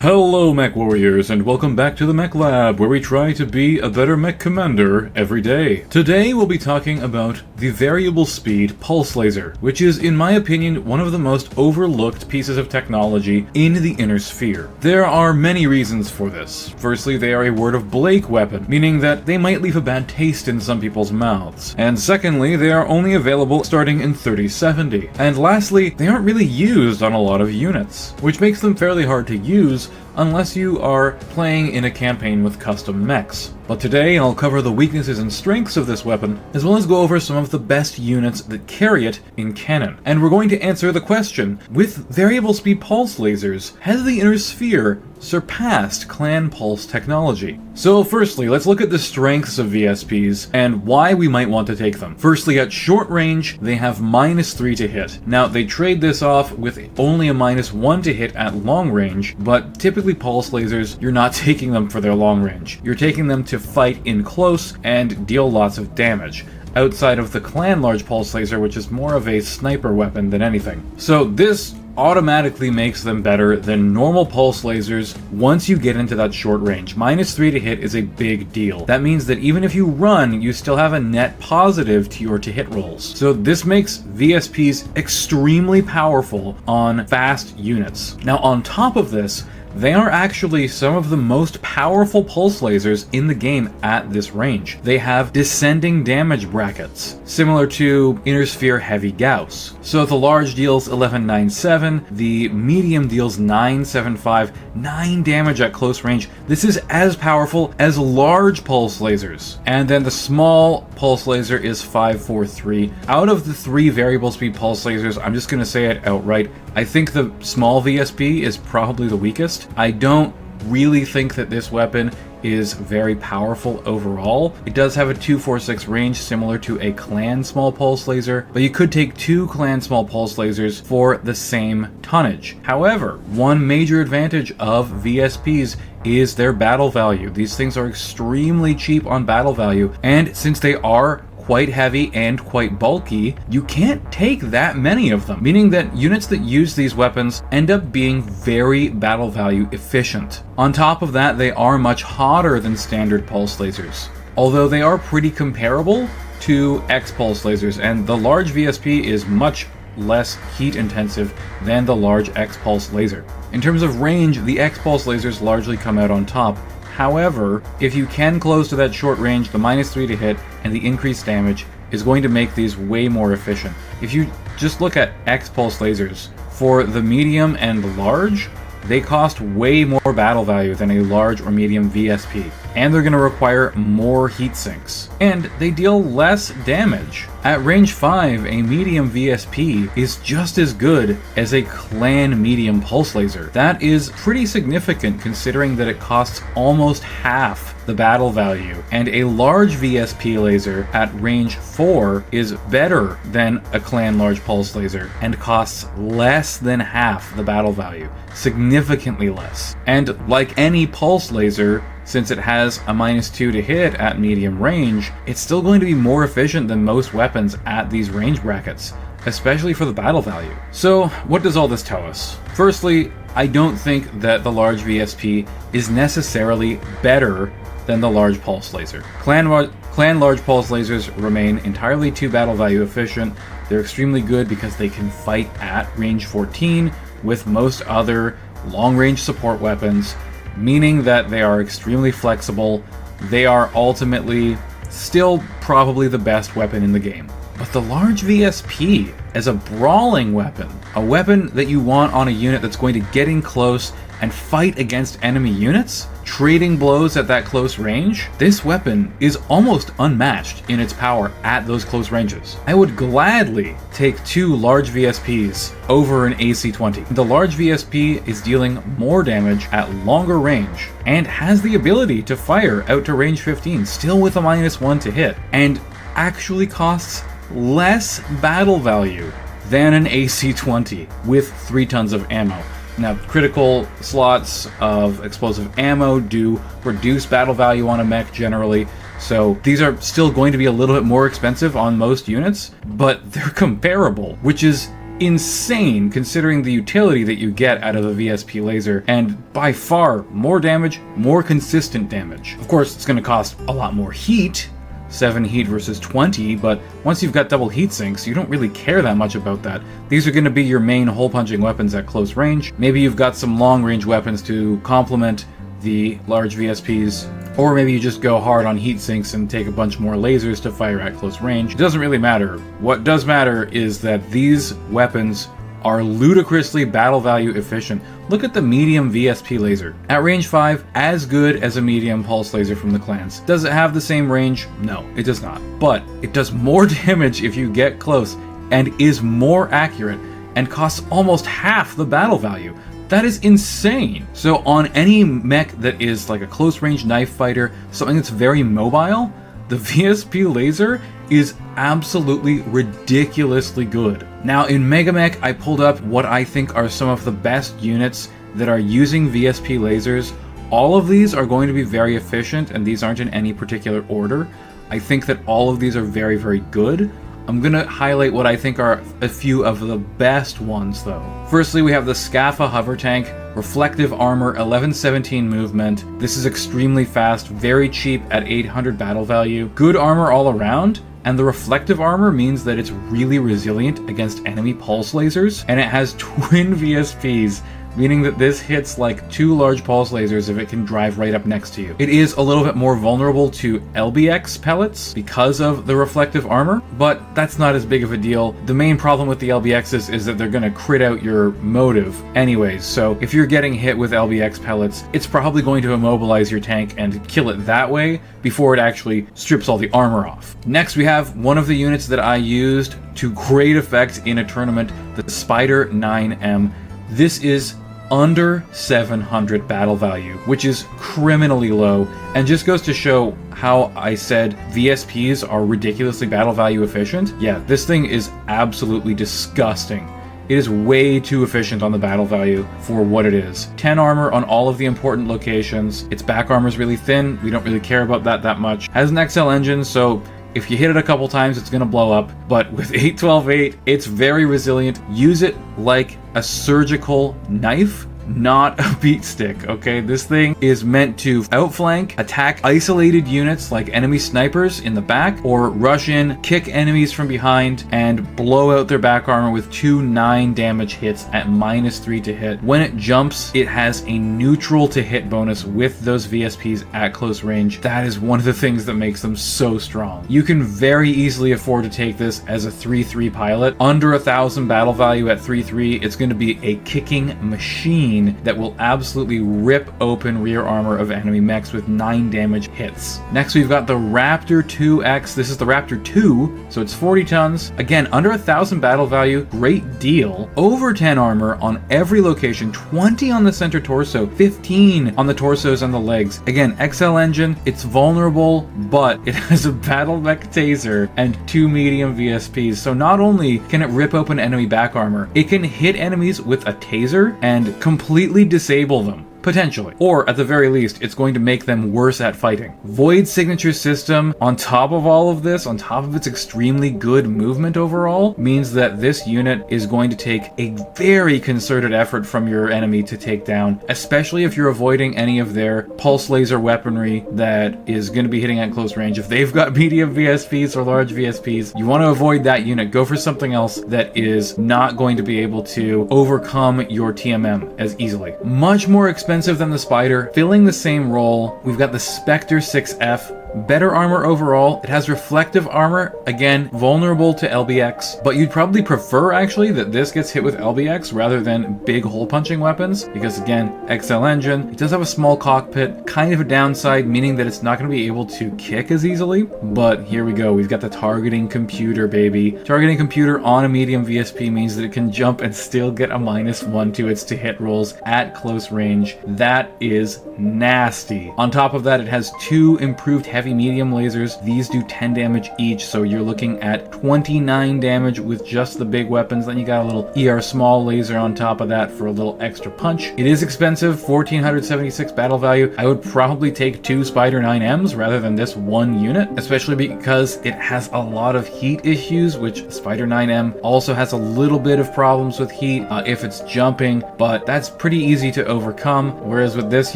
Hello mech warriors, and welcome back to the Mech Lab, where we try to be a better mech commander every day. Today we'll be talking about the variable speed pulse laser, which is, in my opinion, one of the most overlooked pieces of technology in the inner sphere. There are many reasons for this. Firstly, they are a word of Blake weapon, meaning that they might leave a bad taste in some people's mouths. And secondly, they are only available starting in 3070. And lastly, they aren't really used on a lot of units, which makes them fairly hard to use unless you are playing in a campaign with custom mechs. But today I'll cover the weaknesses and strengths of this weapon, as well as go over some of the best units that carry it in canon. And we're going to answer the question, with variable speed pulse lasers, has the inner sphere surpassed clan pulse technology? So firstly, let's look at the strengths of VSPs and why we might want to take them. Firstly, at short range, they have -3 to hit. Now, they trade this off with only a -1 to hit at long range, but typically pulse lasers, you're not taking them for their long range. You're taking them to fight in close and deal lots of damage, outside of the clan large pulse laser, which is more of a sniper weapon than anything. So this automatically makes them better than normal pulse lasers once you get into that short range. -3 to hit is a big deal. That means that even if you run, you still have a net positive to your to hit rolls. So this makes VSPs extremely powerful on fast units. Now on top of this, they are actually some of the most powerful pulse lasers in the game at this range. They have descending damage brackets, similar to Inner Sphere Heavy Gauss. So the large deals 1197, the medium deals 975, 9 damage at close range. This is as powerful as large pulse lasers. And then the small pulse laser is 543. Out of the 3 variable speed pulse lasers, I'm just going to say it outright, I think the small VSP is probably the weakest. I don't really think that this weapon is very powerful overall. It does have a 246 range similar to a clan small pulse laser, but you could take 2 clan small pulse lasers for the same tonnage. However, one major advantage of VSPs is their battle value. These things are extremely cheap on battle value, and since they are quite heavy and quite bulky, you can't take that many of them, meaning that units that use these weapons end up being very battle value efficient. On top of that, they are much hotter than standard pulse lasers, although they are pretty comparable to X-pulse lasers, and the large VSP is much less heat intensive than the large X-pulse laser. In terms of range, the X-pulse lasers largely come out on top. However, if you can close to that short range, the -3 to hit and the increased damage is going to make these way more efficient. If you just look at X-pulse lasers, for the medium and large, they cost way more battle value than a large or medium VSP, and they're going to require more heat sinks, and they deal less damage. At range 5, a medium VSP is just as good as a clan medium pulse laser. That is pretty significant considering that it costs almost half the battle value, and a large VSP laser at range 4 is better than a clan large pulse laser and costs less than half the battle value, significantly less. And like any pulse laser, since it has a -2 to hit at medium range, it's still going to be more efficient than most weapons at these range brackets, especially for the battle value. So what does all this tell us? Firstly, I don't think that the large VSP is necessarily better than the large pulse laser. Clan large pulse lasers remain entirely too battle value efficient. They're extremely good because they can fight at range 14 with most other long-range support weapons, meaning that they are extremely flexible. They are ultimately still probably the best weapon in the game. But the large VSP, as a brawling weapon, a weapon that you want on a unit that's going to get in close and fight against enemy units, trading blows at that close range, this weapon is almost unmatched in its power at those close ranges. I would gladly take 2 large VSPs over an AC-20. The large VSP is dealing more damage at longer range and has the ability to fire out to range 15, still with a -1 to hit, and actually costs less battle value than an AC-20 with 3 tons of ammo. Now, critical slots of explosive ammo do reduce battle value on a mech generally, so these are still going to be a little bit more expensive on most units, but they're comparable, which is insane considering the utility that you get out of a VSP laser, and by far more damage, more consistent damage. Of course, it's going to cost a lot more heat, 7 heat versus 20, but once you've got double heat sinks, you don't really care that much about that. These are going to be your main hole-punching weapons at close range. Maybe you've got some long-range weapons to complement the large VSPs, or maybe you just go hard on heat sinks and take a bunch more lasers to fire at close range. It doesn't really matter. What does matter is that these weapons are ludicrously battle value efficient. Look at the medium VSP laser. At range 5, as good as a medium pulse laser from the clans. Does it have the same range? No, it does not. But it does more damage if you get close, and is more accurate, and costs almost half the battle value. That is insane. So on any mech that is like a close range knife fighter, something that's very mobile, the VSP laser is absolutely ridiculously good. Now in Megamech, I pulled up what I think are some of the best units that are using VSP lasers. All of these are going to be very efficient, and these aren't in any particular order. I think that all of these are very, very good. I'm gonna highlight what I think are a few of the best ones though. Firstly, we have the Scaffa hover tank, reflective armor, 1117 movement. This is extremely fast, very cheap at 800 battle value. Good armor all around, and the reflective armor means that it's really resilient against enemy pulse lasers, and it has twin VSPs, meaning that this hits like 2 large pulse lasers if it can drive right up next to you. It is a little bit more vulnerable to LBX pellets because of the reflective armor, but that's not as big of a deal. The main problem with the LBXs is that they're going to crit out your motive anyways, so if you're getting hit with LBX pellets, it's probably going to immobilize your tank and kill it that way before it actually strips all the armor off. Next, we have one of the units that I used to great effect in a tournament, the Spider 9M. This is under 700 battle value, which is criminally low, and just goes to show how I said VSPs are ridiculously battle value efficient. Yeah, this thing is absolutely disgusting. It is way too efficient on the battle value for what it is. 10 armor on all of the important locations. Its back armor is really thin. We don't really care about that much. Has an XL engine, so if you hit it a couple times, it's going to blow up. But with 812-8, it's very resilient. Use it like a surgical knife, not a beat stick, okay? This thing is meant to outflank, attack isolated units like enemy snipers in the back, or rush in, kick enemies from behind, and blow out their back armor with 2 9 damage hits at -3 to hit. When it jumps, it has a neutral to hit bonus with those VSPs at close range. That is one of the things that makes them so strong. You can very easily afford to take this as a 3-3 pilot. Under 1,000 battle value at 3-3, it's going to be a kicking machine that will absolutely rip open rear armor of enemy mechs with 9 damage hits. Next, we've got the Raptor 2X. This is the Raptor 2, so it's 40 tons. Again, under 1,000 battle value, great deal. Over 10 armor on every location, 20 on the center torso, 15 on the torsos and the legs. Again, XL engine, it's vulnerable, but it has a battle mech taser and 2 medium VSPs. So not only can it rip open enemy back armor, it can hit enemies with a taser and completely disable them. Potentially. Or, at the very least, it's going to make them worse at fighting. Void signature system, on top of all of this, on top of its extremely good movement overall, means that this unit is going to take a very concerted effort from your enemy to take down, especially if you're avoiding any of their pulse laser weaponry that is going to be hitting at close range. If they've got medium VSPs or large VSPs, you want to avoid that unit. Go for something else that is not going to be able to overcome your TMM as easily. Much more expensive than the Spider, filling the same role. We've got the Spectre 6F. Better armor overall. It has reflective armor, again, vulnerable to LBX, but you'd probably prefer actually that this gets hit with LBX rather than big hole punching weapons, because again, XL engine, it does have a small cockpit, kind of a downside, meaning that it's not going to be able to kick as easily, but here we go, we've got the targeting computer, baby. Targeting computer on a medium VSP means that it can jump and still get a -1 to its to hit rolls at close range. That is nasty. On top of that, it has 2 improved heavy heavy medium lasers. These do 10 damage each, so you're looking at 29 damage with just the big weapons. Then you got a little ER small laser on top of that for a little extra punch. It is expensive, 1476 battle value. I would probably take 2 Spider 9Ms rather than this one unit, especially because it has a lot of heat issues, which Spider 9M also has a little bit of problems with heat if it's jumping, but that's pretty easy to overcome. Whereas with this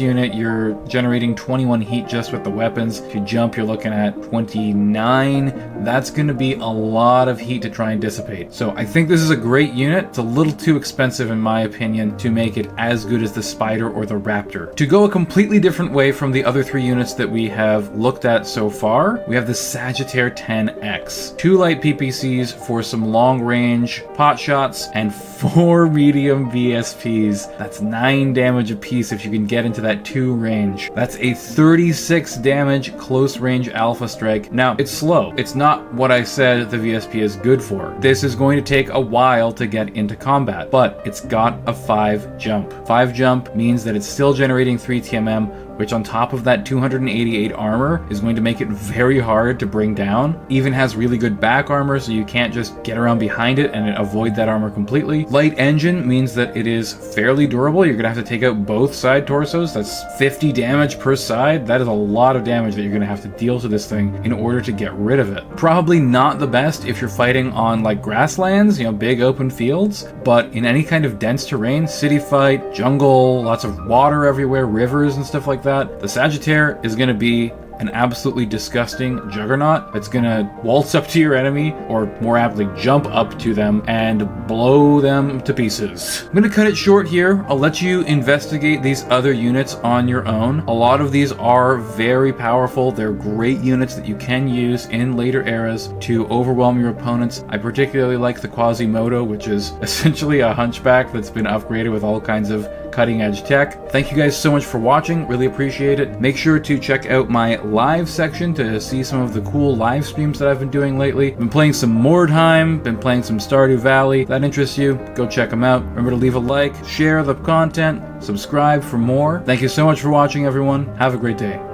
unit, you're generating 21 heat just with the weapons. If you jump, you're looking at 29. That's going to be a lot of heat to try and dissipate. So I think this is a great unit. It's a little too expensive in my opinion to make it as good as the Spider or the Raptor. To go a completely different way from the other 3 units that we have looked at so far, we have the Sagittaire 10X. 2 light PPCs for some long range pot shots and 4 medium VSPs. That's 9 damage apiece if you can get into that 2 range. That's a 36 damage close range alpha strike. Now, it's slow. It's not what I said the VSP is good for. This is going to take a while to get into combat, but it's got a 5 jump. 5 jump means that it's still generating 3 TMM, which on top of that 288 armor is going to make it very hard to bring down. Even has really good back armor, so you can't just get around behind it and avoid that armor completely. Light engine means that it is fairly durable. You're gonna have to take out both side torsos. That's 50 damage per side. That is a lot of damage that you're gonna have to deal to this thing in order to get rid of it. Probably not the best if you're fighting on like grasslands, you know, big open fields, but in any kind of dense terrain, city fight, jungle, lots of water everywhere, rivers and stuff like that, the Sagittaire is going to be an absolutely disgusting Juggernaut that's gonna waltz up to your enemy, or more aptly jump up to them and blow them to pieces. I'm gonna cut it short here. I'll let you investigate these other units on your own. A lot of these are very powerful. They're great units that you can use in later eras to overwhelm your opponents. I particularly like the Quasimodo, which is essentially a hunchback that's been upgraded with all kinds of cutting edge tech. Thank you guys so much for watching, really appreciate it. Make sure to check out my live section to see some of the cool live streams that I've been doing lately. Been playing some Mordheim, been playing some Stardew Valley. If that interests you, go check them out. Remember to leave a like, share the content, subscribe for more. Thank you so much for watching everyone. Have a great day.